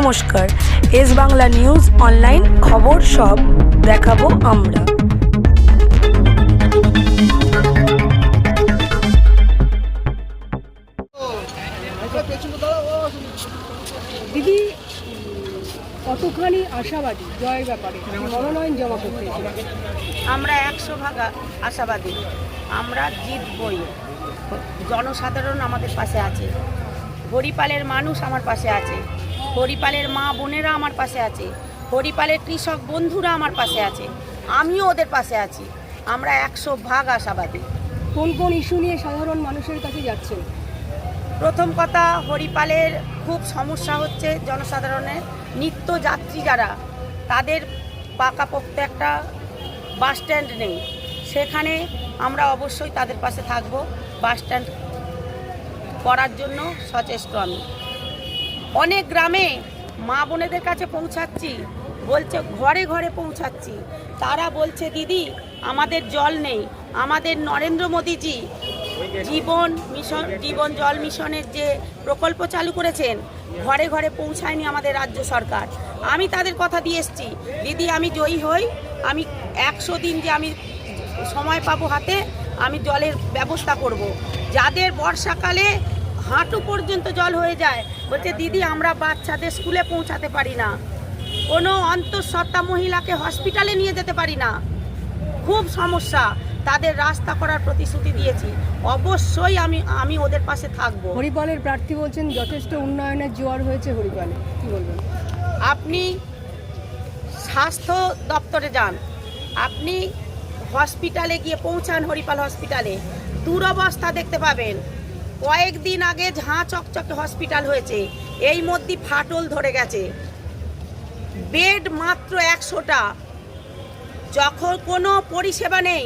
নমস্কার, S Bangla news online খবর সব দেখাবো আমরা। দিদি কতখানি আশাবাদী জয়ের ব্যাপারে মনোনয়ন জমা করতে? আমরা 100% আশাবাদী, আমরা জিতবই। জনসাধারণ আমাদের পাশে আছে, হরিপালের মানুষ আমার পাশে আছে, হরিপালের মা বোনেরা আমার পাশে আছে, হরিপালের কৃষক বন্ধুরা আমার পাশে আছে, আমিও ওদের পাশে আছি। আমরা 100% আশাবাদী। কোন কোন ইস্যু নিয়ে সাধারণ মানুষের কাছে যাচ্ছেন? প্রথম কথা, হরিপালের খুব সমস্যা হচ্ছে জনসাধারণের, নিত্যযাত্রী যারা, তাদের পাকাপোক্ত একটা বাস স্ট্যান্ড নেই। সেখানে আমরা অবশ্যই তাদের পাশে থাকব, বাস স্ট্যান্ড করার জন্য সচেষ্ট আমি। অনেক গ্রামে মা বোনেদের কাছে পৌঁছাচ্ছি, বলছে ঘরে ঘরে পৌঁছাচ্ছি, তারা বলছে দিদি আমাদের জল নেই। আমাদের নরেন্দ্র মোদীজি জীবন জল মিশনের যে প্রকল্প চালু করেছেন, ঘরে ঘরে পৌঁছায়নি আমাদের রাজ্য সরকার। আমি তাদের কথা দিয়ে এসেছি, দিদি আমি জয়ী হই, আমি 100 দিন যে আমি সময় পাবো হাতে, আমি জলের ব্যবস্থা করব। যাদের বর্ষাকালে হাঁটু পর্যন্ত জল হয়ে যায়, বলছে দিদি আমরা বাচ্চাদের স্কুলে পৌঁছাতে পারি না, কোনো অন্তঃসত্ত্বা মহিলাকে হসপিটালে নিয়ে যেতে পারি না, খুব সমস্যা। তাদের রাস্তা করার প্রতিশ্রুতি দিয়েছি, অবশ্যই আমি ওদের পাশে থাকবো। হরিপালের প্রার্থী বলছেন যথেষ্ট উন্নয়নের জোয়ার হয়েছে হরিপালে, কি বলবেন? আপনি স্বাস্থ্য দপ্তরে যান, আপনি হসপিটালে গিয়ে পৌঁছান, হরিপাল হসপিটালে দুরবস্থা দেখতে পাবেন। কয়েকদিন আগে ঝাঁ চকচকে হসপিটাল হয়েছে, এই মধ্যে ফাটল ধরে গেছে, বেড মাত্র 100টা, যখন কোনো পরিষেবা নেই,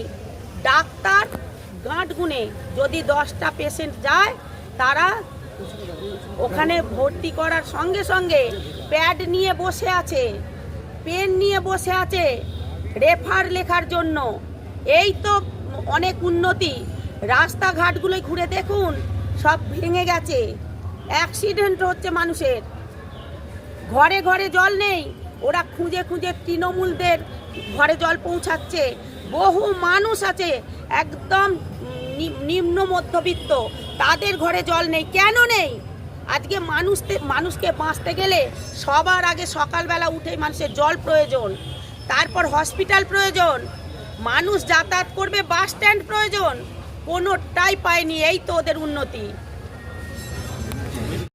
ডাক্তার গাঁট গুনে যদি 10টা পেশেন্ট যায়, তারা ওখানে ভর্তি করার সঙ্গে সঙ্গে প্যাড নিয়ে বসে আছে, পেন নিয়ে বসে আছে রেফার লেখার জন্য। এই তো অনেক উন্নতি। রাস্তাঘাটগুলোই ঘুরে দেখুন, সব ভেঙে গেছে, অ্যাক্সিডেন্ট হচ্ছে মানুষের। ঘরে ঘরে জল নেই, ওরা খুঁজে খুঁজে তৃণমূলদের ঘরে জল পৌঁছাচ্ছে। বহু মানুষ আছে একদম নিম্ন মধ্যবিত্ত, তাদের ঘরে জল নেই। কেন নেই? আজকে মানুষকে বাঁচতে গেলে সবার আগে সকালবেলা উঠেই মানুষের জল প্রয়োজন, তারপর হসপিটাল প্রয়োজন, মানুষ যাতায়াত করবে বাস স্ট্যান্ড প্রয়োজন, কোনোটাই পায়নি। এই তো ওদের উন্নতি।